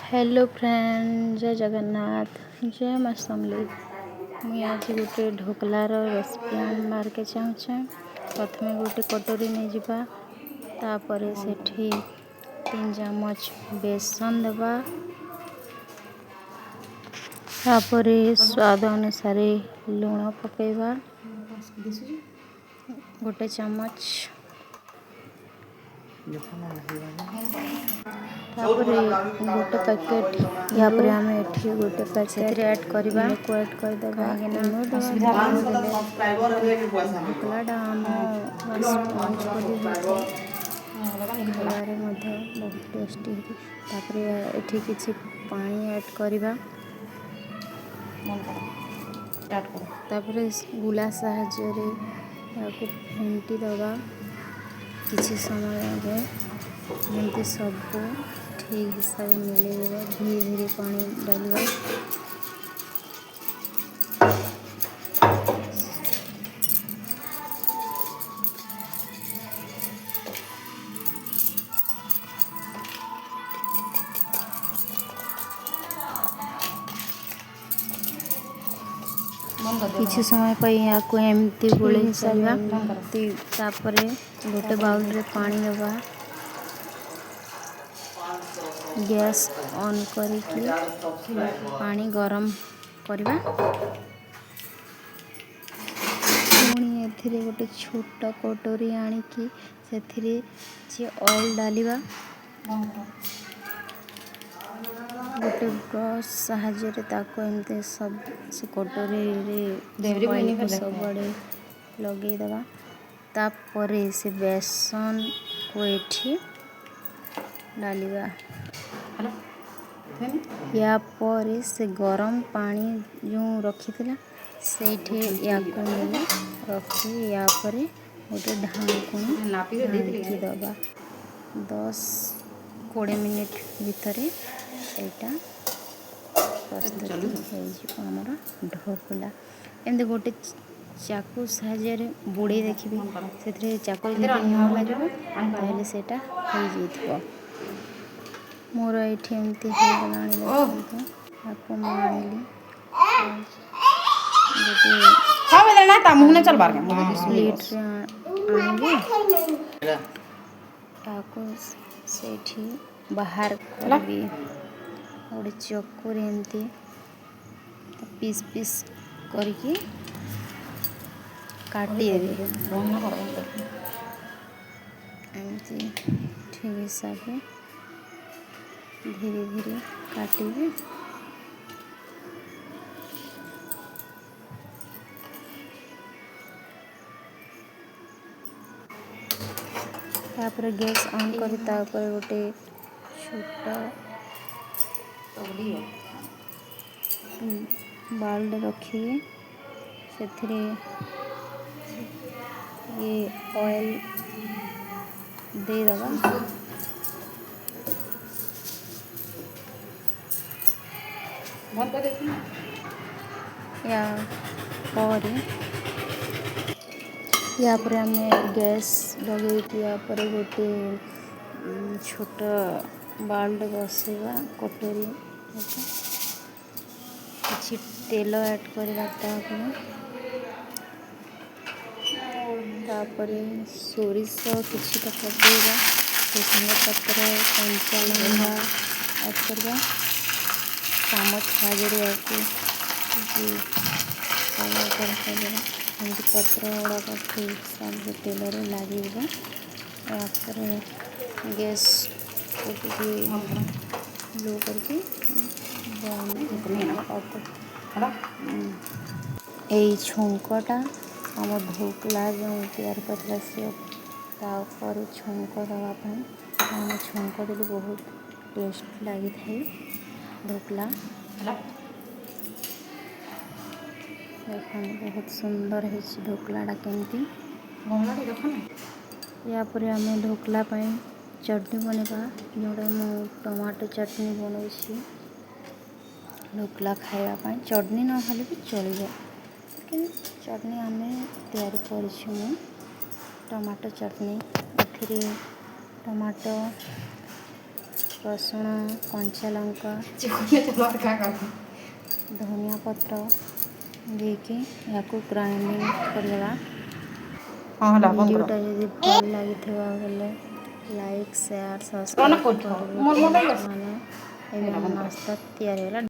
Hello friend, जय जगन्नाथ, जय माँ समलेई। मुई आज गोटे ढोकलार रेसिपी आनबार के चाहूँ। प्रथमे गोटे कटोरी नहीं जावा, तापर सेठी 3 चामच बेसन देवा, तापर स्वाद अनुसार लुण पकेवा गोटे चामच, तापर गोटे पैकेट या आम एठी गोटे पैकेट ऐड करवा को ऐड करदेवा ढोकलाटा आम स्पंज पली खाइबारे बहुत टेस्टी होती। तापर एठी किछि पानी ऐड करवा, तापर गुला साहाଯ୍य को फेंटी दबा किछि समय जमी सब ठीक हिसाब से मिलेगा। धीरे धीरे पानी डालवा, किसी समय पर या एमती गोले चलवा। तापर गोटे बाउल रे पानी देवा, गैस ऑन करके पानी गरम करवा। पुणी एथिरे गोटे छोटा कटोरी आनिकी सेथिरे ऑयल डालिबा, गोटे ब्रश साहाଯ୍य ताको एमते सब से कटोरी सब बड़े लगे दबा। तापरे से बेसन को एठी डालिबा, या पर से गरम पानी जो रखी थिला सेठे या को रखी या पर गोटे ढांकुणी ढांकी दबा। 10-20 मिनिट भितर एटा प्रस्तुत होमर ढोकला। एमती गोटे चाकू साहाଯ୍य बुड़े देखिए से चाकू निआँ लगे ताहले सेटा हो जाइथिबो। मोर एठी एमती हो गलानी सेठी बाहर करबी गोटे चक्कर एमती पीस पीस करके काटी देबी। एमती ठीक हिसाब से धीरे धीरे काटिबी। तापर गैस ऑन करी तापर गोटे छोटा बाल्ड रखिए सेथिरे ये ऑयल दे दबा। या पर आमे गैस लगे कि गोटे छोट बाल्ड बसेगा कटोरी किछि तेल ऐड करवा। तापर सोरिष किछि पकेगा, तेजपत्ता कंचा लंका ऐड करवा। चामच साहाଯ୍य पत्र गुड़ाक ठीक हिसाब से तेल लगे। गैस लो करके यही छुंकटा आम ढोकला जो तैयार करता से छुंक देवाई आम छुंक देले बहुत टेस्ट लगी था ढोकला। देख बहुत सुंदर है ढोकलाटा केमती। या पर आम ढोकला चटनी बनवा, जोटा मु टमाटो चटनी बनाऊँ ढोकला खावाई। चटनी न खाले भी चलो, लेकिन चटनी आम तैयारी कर टमाटो चटनी। टमाटो ରସୁଣ, କଞ୍ଚା ଲଙ୍କା, ଧନିଆ ପତ୍ର ଦେଇକି ଏହାକୁ ଗ୍ରାଇଣ୍ଡିଙ୍ଗ କରିଦେବା। ଭିଡ଼ିଓଟା ଯଦି ଭଲ ଲାଗିଥିବା ବେଲେ ଲାଇକ୍, ସେୟାର, ସବସ୍କ୍ରାଇବ୍ କରିବେ। ମାନେ ଏବେ ଆମ ନାସ୍ତା ତିଆରି ହେଲା।